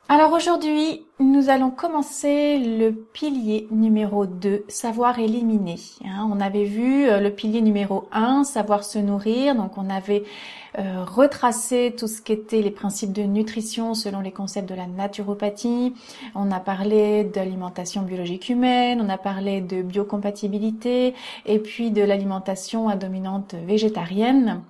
Alors aujourd'hui, nous allons commencer le pilier numéro 2, savoir éliminer. On avait vu le pilier numéro 1, savoir se nourrir. Donc on avait retracé tout ce qu'étaient les principes de nutrition selon les concepts de la naturopathie. On a parlé d'alimentation biologique humaine, on a parlé de biocompatibilité et puis de l'alimentation à dominante végétarienne,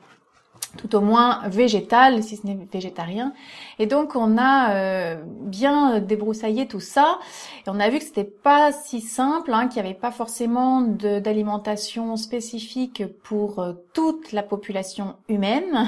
tout au moins végétal, si ce n'est végétarien. Et donc on a bien débroussaillé tout ça, et on a vu que c'était pas si simple, qu'il n'y avait pas forcément d'alimentation spécifique pour toute la population humaine,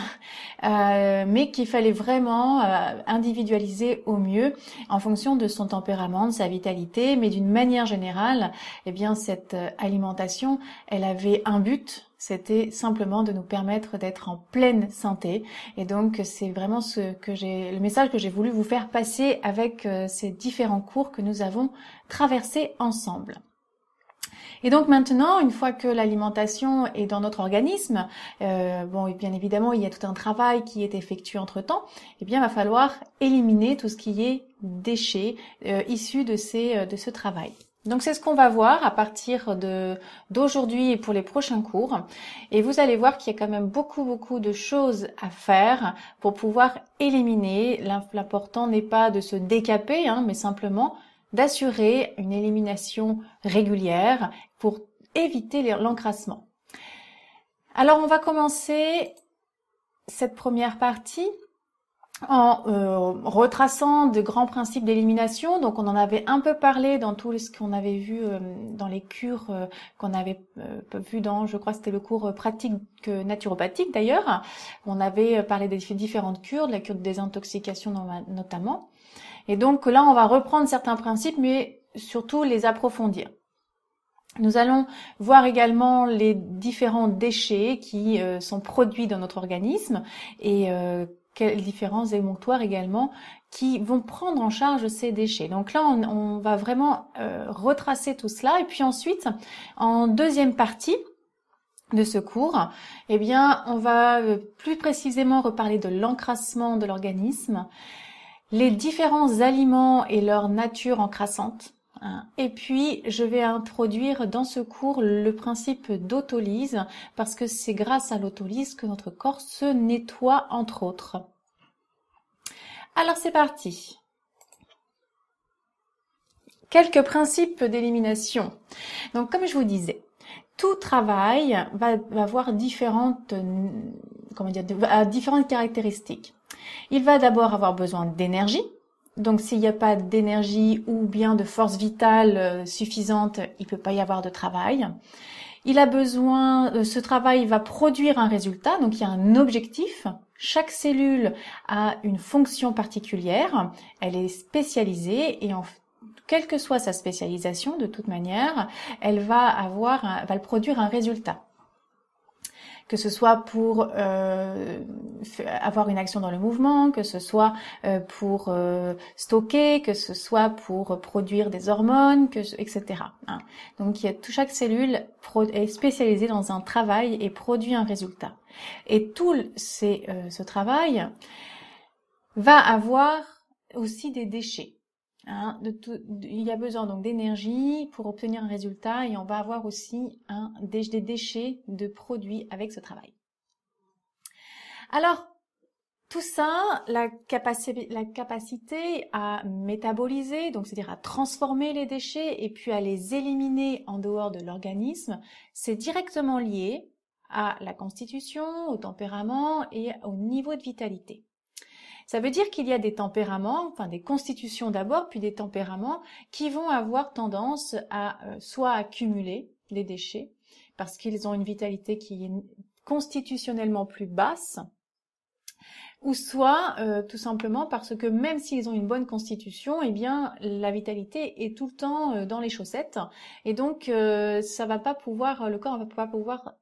mais qu'il fallait vraiment individualiser au mieux en fonction de son tempérament, de sa vitalité, mais d'une manière générale, eh bien cette alimentation, elle avait un but. C'était simplement de nous permettre d'être en pleine santé. Et donc, c'est vraiment le message que j'ai voulu vous faire passer avec ces différents cours que nous avons traversés ensemble. Et donc maintenant, une fois que l'alimentation est dans notre organisme, bien évidemment, il y a tout un travail qui est effectué entre-temps, eh bien, il va falloir éliminer tout ce qui est déchets issus de ce travail. Donc c'est ce qu'on va voir à partir d'aujourd'hui et pour les prochains cours. Et vous allez voir qu'il y a quand même beaucoup de choses à faire pour pouvoir éliminer. L'important n'est pas de se décaper, mais simplement d'assurer une élimination régulière pour éviter l'encrassement. Alors on va commencer cette première partie en retraçant de grands principes d'élimination. Donc on en avait un peu parlé dans tout ce qu'on avait vu dans les cures qu'on avait vu dans, je crois que c'était le cours pratique naturopathique d'ailleurs. On avait parlé des différentes cures, de la cure de désintoxication notamment. Et donc là on va reprendre certains principes mais surtout les approfondir. Nous allons voir également les différents déchets qui sont produits dans notre organisme et quels différents émonctoires également qui vont prendre en charge ces déchets. Donc là, on va vraiment retracer tout cela. Et puis ensuite, en deuxième partie de ce cours, eh bien, on va plus précisément reparler de l'encrassement de l'organisme, les différents aliments et leur nature encrassante. Et puis, je vais introduire dans ce cours le principe d'autolyse, parce que c'est grâce à l'autolyse que notre corps se nettoie, entre autres. Alors, c'est parti. Quelques principes d'élimination. Donc, comme je vous disais, tout travail va avoir différentes caractéristiques. Il va d'abord avoir besoin d'énergie. Donc, s'il n'y a pas d'énergie ou bien de force vitale suffisante, il ne peut pas y avoir de travail. Il a besoin, ce travail va produire un résultat, donc il y a un objectif. Chaque cellule a une fonction particulière, elle est spécialisée et quelle que soit sa spécialisation, de toute manière, elle va produire un résultat. Que ce soit pour avoir une action dans le mouvement, que ce soit pour stocker, que ce soit pour produire des hormones, etc. Donc chaque cellule est spécialisée dans un travail et produit un résultat. Et tout ce travail va avoir aussi des déchets. Il y a besoin donc d'énergie pour obtenir un résultat et on va avoir aussi des déchets de produits avec ce travail. Alors, tout ça, la capacité à métaboliser, donc c'est-à-dire à transformer les déchets et puis à les éliminer en dehors de l'organisme, c'est directement lié à la constitution, au tempérament et au niveau de vitalité. Ça veut dire qu'il y a des tempéraments, des constitutions d'abord, puis des tempéraments qui vont avoir tendance à soit accumuler des déchets, parce qu'ils ont une vitalité qui est constitutionnellement plus basse, ou soit tout simplement parce que même s'ils ont une bonne constitution, eh bien la vitalité est tout le temps dans les chaussettes, et donc le corps ne va pas pouvoir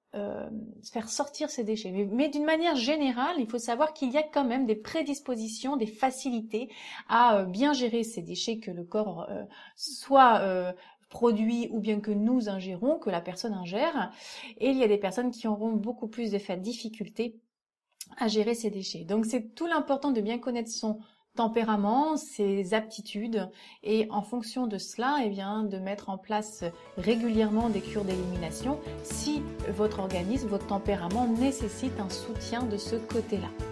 faire sortir ces déchets. Mais d'une manière générale, il faut savoir qu'il y a quand même des prédispositions, des facilités à bien gérer ces déchets que le corps soit produit ou bien que nous ingérons, que la personne ingère. Et il y a des personnes qui auront beaucoup plus de difficultés à gérer ces déchets. Donc c'est tout l'important de bien connaître son tempérament, ses aptitudes, et en fonction de cela, eh bien, de mettre en place régulièrement des cures d'élimination si votre organisme, votre tempérament nécessite un soutien de ce côté-là.